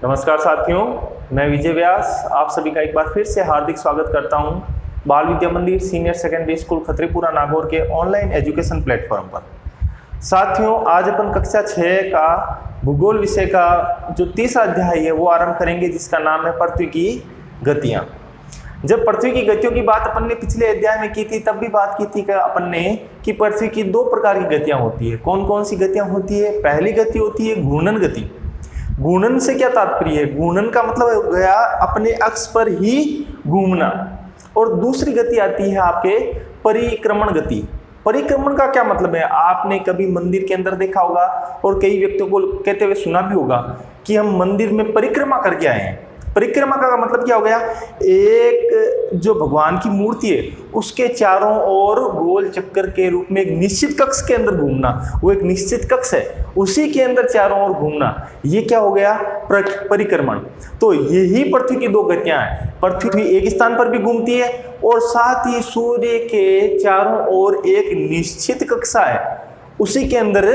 नमस्कार साथियों, मैं विजय व्यास आप सभी का एक बार फिर से हार्दिक स्वागत करता हूं बाल विद्या मंदिर सीनियर सेकेंडरी स्कूल खत्रीपुरा नागौर के ऑनलाइन एजुकेशन प्लेटफॉर्म पर। साथियों, आज अपन कक्षा 6 का भूगोल विषय का जो तीसरा अध्याय है वो आरंभ करेंगे, जिसका नाम है पृथ्वी की गतियां। जब पृथ्वी की गतियों की बात अपन ने पिछले अध्याय में की थी, तब भी बात की थी कि अपन ने कि पृथ्वी की दो प्रकार की गतियां होती है। कौन कौन सी गतियां होती है? पहली गति होती है घूर्णन गति। घूर्णन से क्या तात्पर्य है? घूर्णन का मतलब हो गया अपने अक्ष पर ही घूमना। और दूसरी गति आती है आपके परिक्रमण गति। परिक्रमण का क्या मतलब है? आपने कभी मंदिर के अंदर देखा होगा और कई व्यक्तियों को कहते हुए सुना भी होगा कि हम मंदिर में परिक्रमा करके आए हैं। परिक्रमा का मतलब क्या हो गया? एक जो भगवान की मूर्ति है उसके चारों ओर गोल चक्कर के रूप में एक निश्चित कक्ष के अंदर घूमना। वो एक निश्चित कक्ष है, उसी के अंदर चारों ओर घूमना, ये क्या हो गया? परिक्रमण। तो यही पृथ्वी की दो गतियां हैं। पृथ्वी एक स्थान पर भी घूमती है और साथ ही सूर्य के चारों ओर एक निश्चित कक्षा है, उसी के अंदर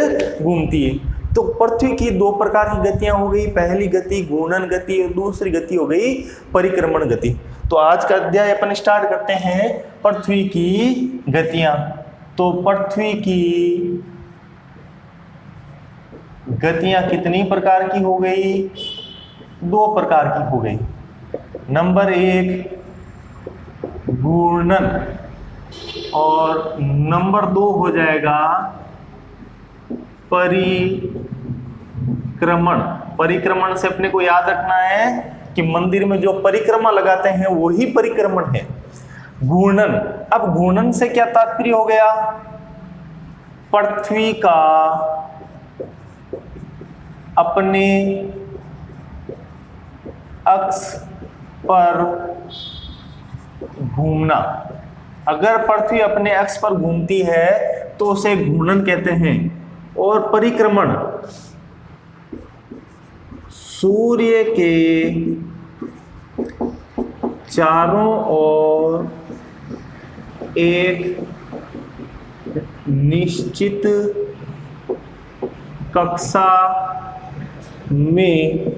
घूमती है। तो पृथ्वी की दो प्रकार की गतियां हो गई, पहली गति घूर्णन गति और दूसरी गति हो गई परिक्रमण गति। तो आज का अध्याय अपन स्टार्ट करते हैं पृथ्वी की गतियां। तो पृथ्वी की गतियां कितनी प्रकार की हो गई? दो प्रकार की हो गई। नंबर 1 घूर्णन और नंबर 2 हो जाएगा परिक्रमण। परिक्रमण से अपने को याद रखना है कि मंदिर में जो परिक्रमा लगाते हैं वही परिक्रमण है। घूर्णन, अब घूर्णन से क्या तात्पर्य हो गया? पृथ्वी का अपने अक्ष पर घूमना। अगर पृथ्वी अपने अक्ष पर घूमती है तो उसे घूर्णन कहते हैं। और परिक्रमण सूर्य के चारों ओर एक निश्चित कक्षा में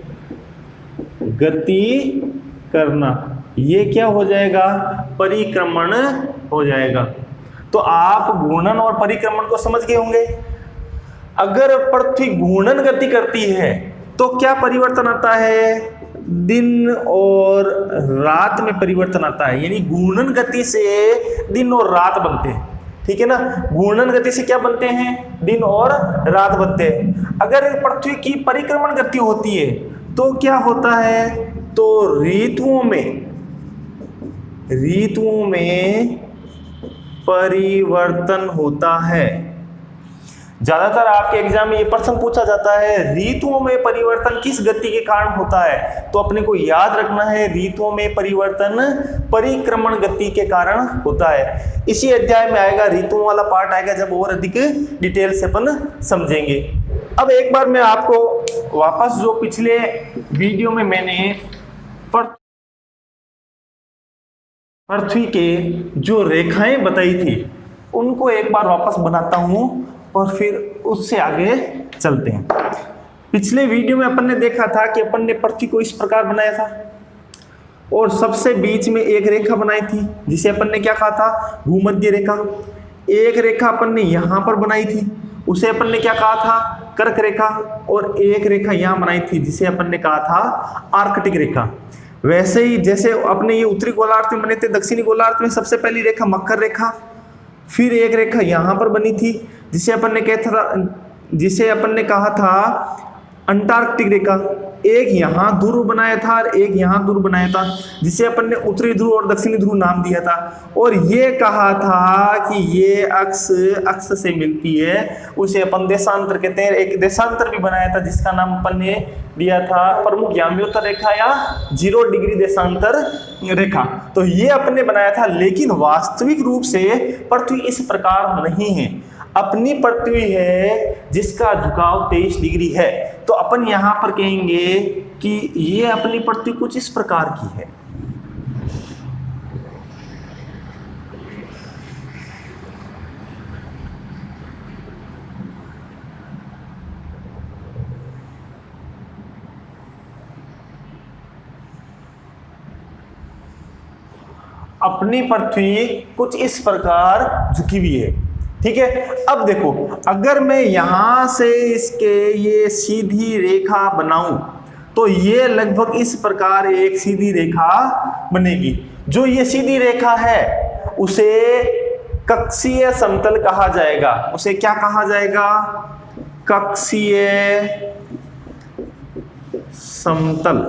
गति करना, ये क्या हो जाएगा? परिक्रमण हो जाएगा। तो आप घूर्णन और परिक्रमण को समझ गए होंगे। अगर पृथ्वी घूर्णन गति करती है तो क्या परिवर्तन आता है? दिन और रात में परिवर्तन आता है। यानी घूर्णन गति से दिन और रात बनते हैं, ठीक है ना। घूर्णन गति से क्या बनते हैं? दिन और रात बनते हैं। अगर पृथ्वी की परिक्रमण गति होती है तो क्या होता है? तो ऋतुओं में परिवर्तन होता है। ज्यादातर आपके एग्जाम में ये प्रश्न पूछा जाता है, ऋतुओं में परिवर्तन किस गति के कारण होता है? तो अपने को याद रखना है, ऋतुओं में परिवर्तन परिक्रमण गति के कारण होता है। इसी अध्याय में आएगा, ऋतुओं वाला पार्ट आएगा, जब और अधिक डिटेल से अपन समझेंगे। अब एक बार मैं आपको वापस जो पिछले वीडियो में मैंने पृथ्वी के जो रेखाएं बताई थी उनको एक बार वापस बनाता हूं और फिर उससे आगे चलते हैं। पिछले वीडियो में अपन ने देखा था कि अपन ने पृथ्वी को इस प्रकार बनाया था और सबसे बीच में एक रेखा बनाई थी जिसे अपन ने क्या कहा था? भूमध्य रेखा। एक रेखा अपन ने यहां पर बनाई थी, उसे अपन ने क्या कहा था? कर्क रेखा। और एक रेखा यहां बनाई थी जिसे अपन ने कहा था आर्कटिक रेखा। वैसे ही जैसे अपने ये उत्तरी गोलार्ध में बने थे, दक्षिणी गोलार्ध में सबसे पहली रेखा मकर रेखा, फिर एक रेखा यहां पर बनी थी जिसे अपन ने कहा था अंटार्कटिक रेखा। एक यहां ध्रुव बनाया था और एक यहां ध्रुव बनाया था जिसे अपन ने उत्तरी ध्रुव और दक्षिणी ध्रुव नाम दिया था। और ये कहा था कि ये अक्ष से मिलती है, उसे अपन देशांतर कहते हैं। एक देशांतर भी बनाया था जिसका नाम अपन ने दिया था प्रमुख याम्योत्तर रेखा या 0 डिग्री देशांतर रेखा। तो ये अपन ने बनाया था, लेकिन वास्तविक रूप से पृथ्वी इस प्रकार नहीं है। अपनी पृथ्वी है जिसका झुकाव 23 डिग्री है। तो अपन यहां पर कहेंगे कि ये अपनी पृथ्वी कुछ इस प्रकार की है। अपनी पृथ्वी कुछ इस प्रकार झुकी हुई है। ठीक है, अब देखो अगर मैं यहां से इसके ये सीधी रेखा बनाऊं तो ये लगभग इस प्रकार एक सीधी रेखा बनेगी। जो ये सीधी रेखा है उसे कक्षीय समतल कहा जाएगा। उसे क्या कहा जाएगा? कक्षीय समतल।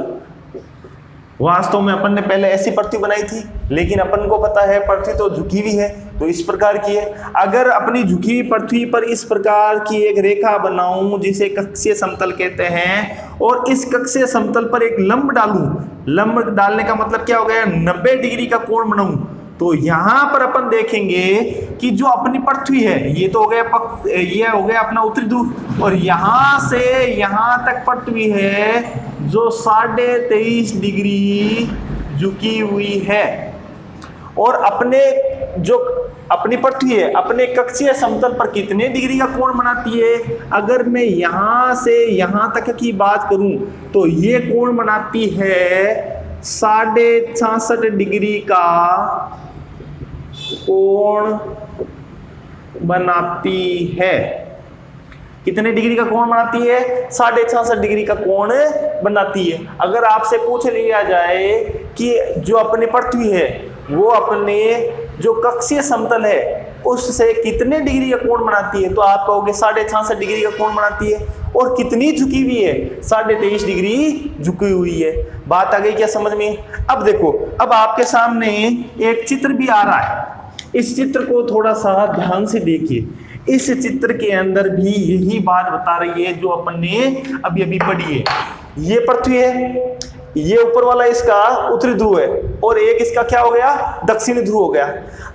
वास्तव में अपन ने पहले ऐसी पृथ्वी बनाई थी, लेकिन अपन को पता है पृथ्वी तो झुकी हुई है, तो इस प्रकार की है। अगर अपनी झुकी हुई पृथ्वी पर इस प्रकार की एक रेखा बनाऊं जिसे कक्षीय समतल कहते हैं, और इस कक्षीय समतल पर एक लंब डालूं, लंब डालने का मतलब क्या हो गया? 90 डिग्री का कोण बनाऊं, तो यहां पर अपन देखेंगे कि जो अपनी पृथ्वी है ये तो हो गया ये हो गया अपना उत्तरी ध्रुव, और यहां से यहां तक पृथ्वी है जो 23.5 डिग्री झुकी हुई है। और अपने जो अपनी पृथ्वी है अपने कक्षीय समतल पर कितने डिग्री का कोण बनाती है? अगर मैं यहां से यहां तक की बात करूं तो ये कोण बनाती है 66.5 डिग्री का कोण बनाती है। कितने डिग्री का कोण बनाती है? 66.5 डिग्री का कोण बनाती है। अगर आपसे पूछ लिया जाए कि जो अपनी पृथ्वी है वो अपने जो कक्षीय समतल है उससे कितने डिग्री का कोण बनाती है, तो आप कहोगे 66.5 डिग्री का कोण बनाती है। और कितनी झुकी हुई है? 23.5 डिग्री झुकी हुई है। बात आ गई क्या समझ में? अब देखो, अब आपके सामने एक चित्र भी आ रहा है। इस चित्र को थोड़ा सा ध्यान से देखिए। इस चित्र के अंदर भी यही बात बता रही है जो अपन ने अभी अभी पढ़ी है। ये पृथ्वी है, ये ऊपर वाला इसका उत्तरी ध्रुव है, और एक इसका क्या हो गया? दक्षिणी ध्रुव हो गया।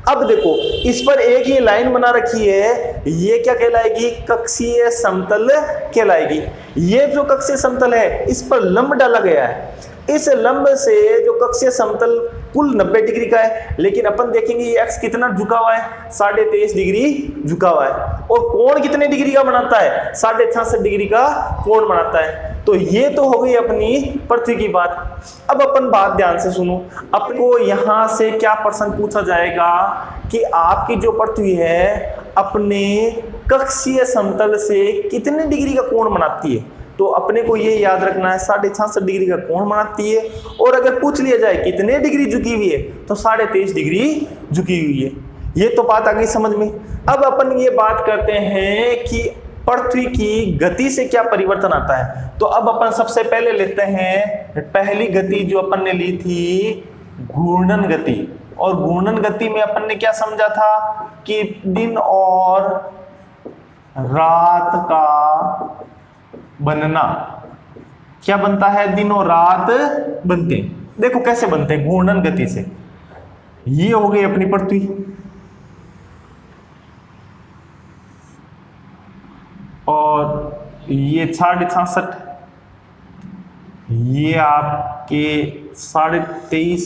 अब देखो इस पर एक ये लाइन बना रखी है, ये क्या कहलाएगी? कक्षीय समतल कहलाएगी। ये जो कक्षीय समतल है इस पर लंब डाला गया है। इस लंब से जो कक्षीय समतल कुल 90 डिग्री का है, लेकिन अपन देखेंगे ये एक्स कितना झुका हुआ है? 23.5 डिग्री झुका हुआ है। और कोण कितने डिग्री का बनाता है? 66.5 डिग्री का कोण बनाता है। तो ये तो हो गई अपनी पृथ्वी की बात। अब अपन बात ध्यान से सुनो। आपको यहां से क्या प्रश्न पूछा जाएगा कि आपकी जो पृथ्वी है अपने कक्षीय समतल से कितने डिग्री का कोण बनाती है? तो अपने को ये याद रखना है 66.5 डिग्री का कोण बनाती है। और अगर पूछ लिया जाए कितने डिग्री झुकी हुई है तो 23.5 डिग्री झुकी हुई है। ये तो बात आ गई समझ में। अब अपन ये बात करते हैं कि पृथ्वी की गति से क्या परिवर्तन आता है। तो अब अपन सबसे पहले लेते हैं पहली गति जो अपन ने ली थी, घूर्णन गति। और घूर्णन गति में अपन ने क्या समझा था कि दिन और रात का बनना। क्या बनता है? दिन और रात बनते हैं। देखो कैसे बनते हैं? घूर्णन गति से। ये हो गई अपनी पृथ्वी, और ये 66.5, ये आपके 23.5,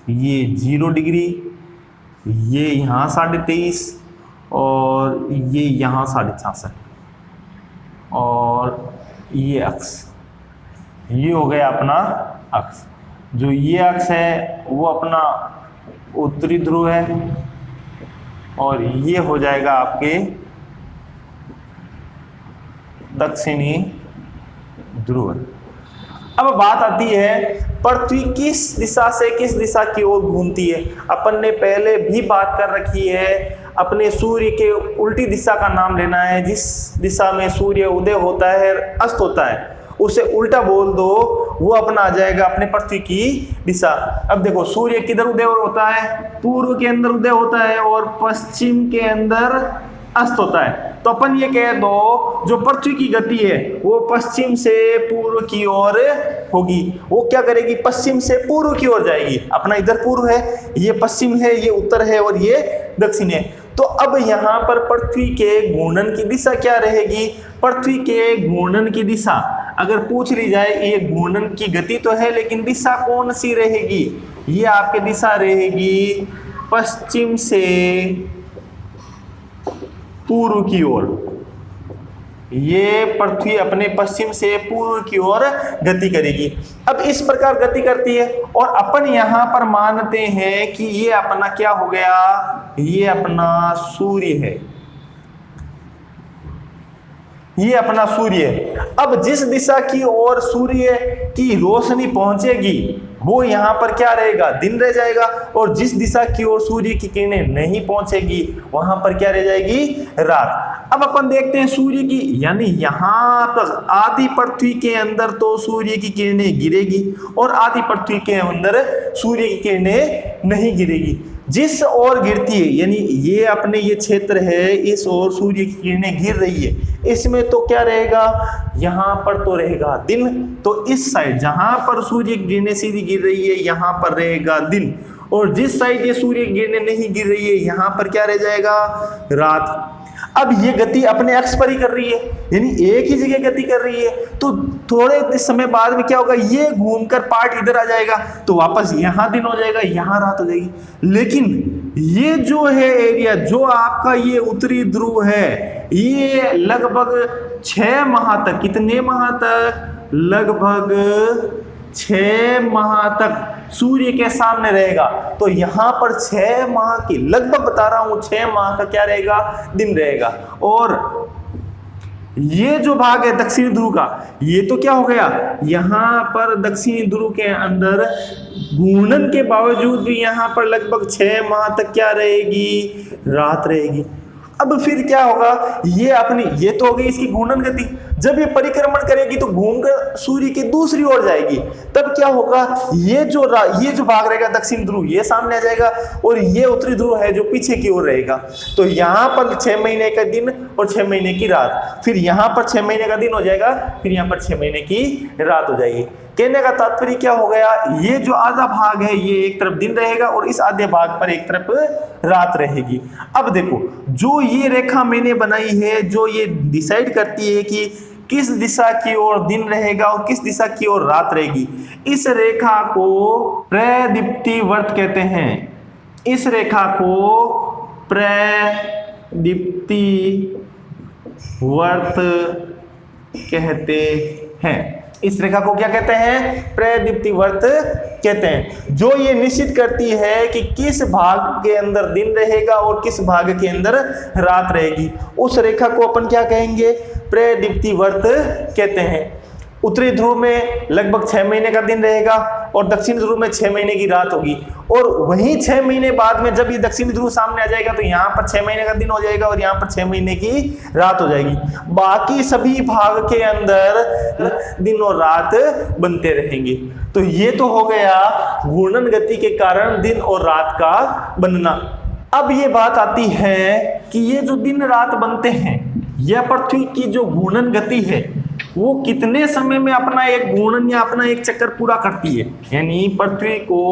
ये 0 डिग्री, ये यहाँ 23.5, और ये यहाँ 66, और ये अक्ष, ये हो गया अपना अक्ष। जो ये अक्ष है वो अपना उत्तरी ध्रुव है, और ये हो जाएगा आपके दक्षिणी ध्रुव। अब बात आती है पृथ्वी किस दिशा से किस दिशा की ओर घूमती है। अपन ने पहले भी बात कर रखी है, अपने सूर्य के उल्टी दिशा का नाम लेना है। जिस दिशा में सूर्य उदय होता है अस्त होता है उसे उल्टा बोल दो, वो अपना आ जाएगा अपने पृथ्वी की दिशा। अब देखो सूर्य किधर उदय होता है? पूर्व के अंदर उदय होता है और पश्चिम के अंदर अस्त होता है। तो अपन ये कह दो जो पृथ्वी की गति है वो पश्चिम से पूर्व की ओर होगी। वो क्या करेगी? पश्चिम से पूर्व की ओर जाएगी। अपना इधर पूर्व है, ये पश्चिम है, ये उत्तर है, और ये दक्षिण है। तो अब यहाँ पर पृथ्वी के घूर्णन की दिशा क्या रहेगी? पृथ्वी के घूर्णन की दिशा अगर पूछ ली जाए, ये घूर्णन की गति तो है लेकिन दिशा कौन सी रहेगी? ये आपकी दिशा रहेगी पश्चिम से पूर्व की ओर। ये पृथ्वी अपने पश्चिम से पूर्व की ओर गति करेगी। अब इस प्रकार गति करती है और अपन यहाँ पर मानते हैं कि ये अपना क्या हो गया, ये अपना सूर्य है, ये अपना सूर्य है। अब जिस दिशा की ओर सूर्य की रोशनी पहुंचेगी वो यहाँ पर क्या रहेगा, दिन रह जाएगा, और जिस दिशा की ओर सूर्य की किरणें नहीं पहुंचेगी वहां पर क्या रह जाएगी, रात। अब अपन देखते हैं सूर्य की, यानी यहाँ तक आधी पृथ्वी के अंदर तो सूर्य की किरणें गिरेगी और आधी पृथ्वी के अंदर सूर्य की किरणें नहीं गिरेगी। जिस ओर गिरती है, यानी ये अपने ये क्षेत्र है, इस ओर सूर्य की किरणें गिर रही है, इसमें तो क्या रहेगा, यहाँ पर तो रहेगा दिन। तो इस साइड जहां पर सूर्य की किरणें सीधी गिर रही है यहाँ पर रहेगा दिन, और जिस साइड ये सूर्य की किरणें नहीं गिर रही है यहाँ पर क्या रह जाएगा, रात। अब ये गति अपने अक्ष पर ही कर रही है, यानी एक ही जगह गति कर रही है, तो थोड़े समय बाद में क्या होगा, ये घूमकर पार्ट इधर आ जाएगा तो वापस यहाँ दिन हो जाएगा, यहाँ रात हो जाएगी। लेकिन ये जो है एरिया, जो आपका ये उत्तरी ध्रुव है, ये लगभग 6 माह तक, कितने माह तक, लगभग 6 माह तक सूर्य के सामने रहेगा। तो यहाँ पर 6 माह की, लगभग बता रहा हूं, 6 माह का क्या रहेगा, दिन रहेगा। और ये जो भाग है दक्षिण ध्रुव का, ये तो क्या हो गया, यहाँ पर दक्षिण ध्रुव के अंदर घूर्णन के बावजूद भी यहाँ पर लगभग 6 माह तक क्या रहेगी, रात रहेगी। अब फिर क्या होगा, ये अपनी, ये तो हो गई इसकी घूर्णन गति। जब ये परिक्रमण करेगी तो घूमकर सूर्य की दूसरी ओर जाएगी, तब क्या होगा, ये जो भाग रहेगा दक्षिण ध्रुव, ये सामने आ जाएगा और ये उत्तरी ध्रुव है जो पीछे की ओर रहेगा। तो यहाँ पर 6 महीने का दिन और 6 महीने की रात, फिर यहाँ पर 6 महीने का दिन हो जाएगा, फिर यहाँ पर 6 महीने की रात हो जाएगी। कहने का तात्पर्य क्या हो गया, ये जो आधा भाग है ये एक तरफ दिन रहेगा और इस आधे भाग पर एक तरफ रात रहेगी। अब देखो, जो ये रेखा मैंने बनाई है, जो ये डिसाइड करती है कि किस दिशा की ओर दिन रहेगा और किस दिशा की ओर रात रहेगी, इस रेखा को प्रदीप्ति वर्त कहते हैं। इस रेखा को प्रदीप्ति वर्त कहते हैं। इस रेखा को क्या कहते हैं, प्रदीप्ति वर्त कहते हैं, जो ये निश्चित करती है कि किस भाग के अंदर दिन रहेगा और किस भाग के अंदर रात रहेगी। उस रेखा को अपन क्या कहेंगे, प्रदीप्ति वर्त कहते हैं। उत्तरी ध्रुव में लगभग 6 महीने का दिन रहेगा और दक्षिण ध्रुव में 6 महीने की रात होगी, और वहीं 6 महीने बाद में जब ये दक्षिण ध्रुव सामने आ जाएगा तो यहाँ पर 6 महीने का दिन हो जाएगा और यहाँ पर 6 महीने की रात हो जाएगी। बाकी सभी भाग के अंदर दिन और रात बनते रहेंगे। तो ये तो हो गया घूर्णन गति के कारण दिन और रात का बनना। अब ये बात आती है कि ये जो दिन रात बनते हैं, यह पृथ्वी की जो घूर्णन गति है वो कितने समय में अपना एक घूर्णन या अपना एक चक्कर पूरा करती है, यानी पृथ्वी को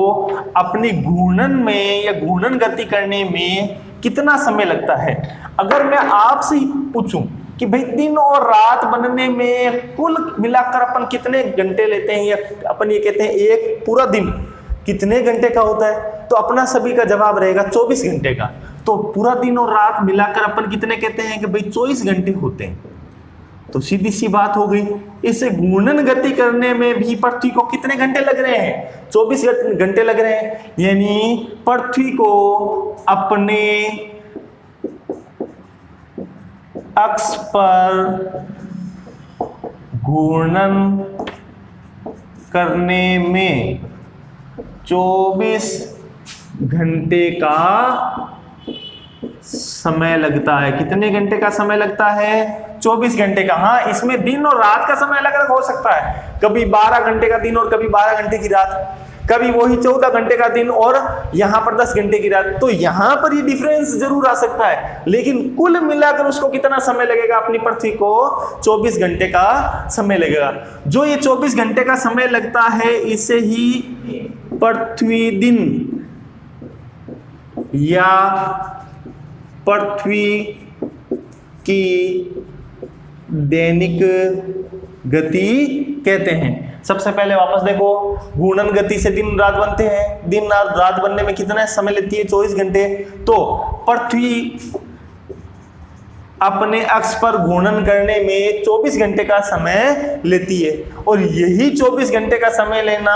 अपनी घूर्णन में या घूर्णन गति करने में कितना समय लगता है। अगर मैं आपसे पूछूं कि भाई दिन और रात बनने में कुल मिलाकर अपन कितने घंटे लेते हैं, या अपन ये कहते हैं एक पूरा दिन कितने घंटे का होता है, तो अपना सभी का जवाब रहेगा 24 घंटे का। तो पूरा दिन और रात मिलाकर अपन कितने कहते हैं कि भाई 24 घंटे होते हैं। तो सीधी सी बात हो गई, इसे घूर्णन गति करने में भी पृथ्वी को कितने घंटे लग रहे हैं, 24 घंटे लग रहे हैं। यानी पृथ्वी को अपने अक्ष पर घूर्णन करने में 24 घंटे का समय लगता है। कितने घंटे का समय लगता है, 24 घंटे का। हाँ, इसमें दिन और रात का समय अलग अलग हो सकता है, कभी 12 घंटे का दिन और कभी 12 घंटे की रात, कभी वही 14 घंटे का दिन और यहाँ पर 10 घंटे की रात। तो यहाँ पर ये डिफरेंस जरूर आ सकता है, लेकिन कुल मिलाकर उसको कितना समय लगेगा, अपनी पृथ्वी को 24 घंटे का समय लगेगा। जो ये 24 घंटे का समय लगता है, इसे ही पृथ्वी दिन या पृथ्वी की दैनिक गति कहते हैं। सबसे पहले वापस देखो, घूर्णन गति से दिन रात बनते हैं, दिन रात बनने में कितना समय लेती है, 24 घंटे। तो पृथ्वी अपने अक्ष पर घूर्णन करने में 24 घंटे का समय लेती है, और यही 24 घंटे का समय लेना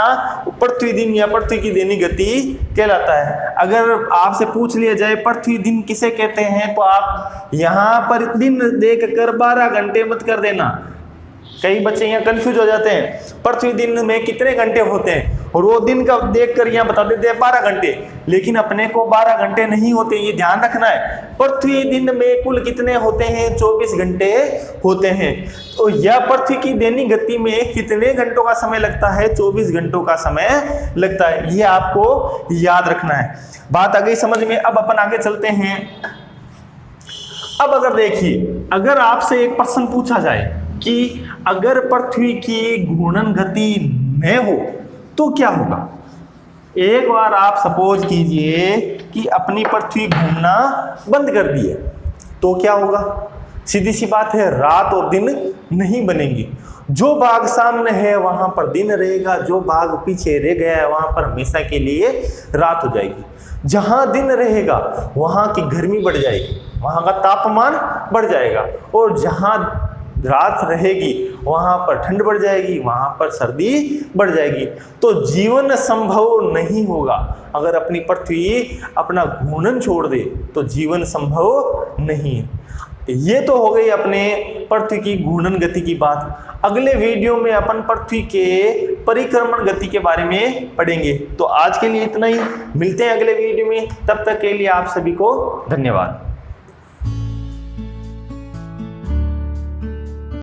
पृथ्वी दिन या पृथ्वी की दैनिक गति कहलाता है। अगर आपसे पूछ लिया जाए पृथ्वी दिन किसे कहते हैं, तो आप यहाँ पर दिन देख कर 12 घंटे मत कर देना। कई बच्चे यहाँ कंफ्यूज हो जाते हैं, पृथ्वी दिन में कितने घंटे होते हैं, और वो दिन का देखकर यहाँ बता देते हैं 12 घंटे, लेकिन अपने को 12 घंटे नहीं होते, ये ध्यान रखना है। पृथ्वी दिन में कुल कितने होते हैं, 24 घंटे होते हैं। तो यह पृथ्वी की दैनिक गति में कितने घंटों का समय लगता है, 24 घंटों का समय लगता है, ये आपको याद रखना है। बात आ गई समझ में। अब अपन आगे चलते हैं। अब अगर देखिए, अगर आपसे एक प्रश्न पूछा जाए कि अगर पृथ्वी की घूर्णन गति न हो तो क्या होगा। एक बार आप सपोज कीजिए कि अपनी पृथ्वी घूमना बंद कर दी है, तो क्या होगा। सीधी सी बात है, रात और दिन नहीं बनेंगे। जो भाग सामने है वहां पर दिन रहेगा, जो भाग पीछे रह गया है वहां पर हमेशा के लिए रात हो जाएगी। जहां दिन रहेगा वहां की गर्मी बढ़ जाएगी, वहां का तापमान बढ़ जाएगा, और जहां रात रहेगी वहां पर ठंड बढ़ जाएगी, वहां पर सर्दी बढ़ जाएगी। तो जीवन संभव नहीं होगा। अगर अपनी पृथ्वी अपना घूर्णन छोड़ दे तो जीवन संभव नहीं है। ये तो हो गई अपने पृथ्वी की घूर्णन गति की बात। अगले वीडियो में अपन पृथ्वी के परिक्रमण गति के बारे में पढ़ेंगे। तो आज के लिए इतना ही, मिलते हैं अगले वीडियो में। तब तक के लिए आप सभी को धन्यवाद।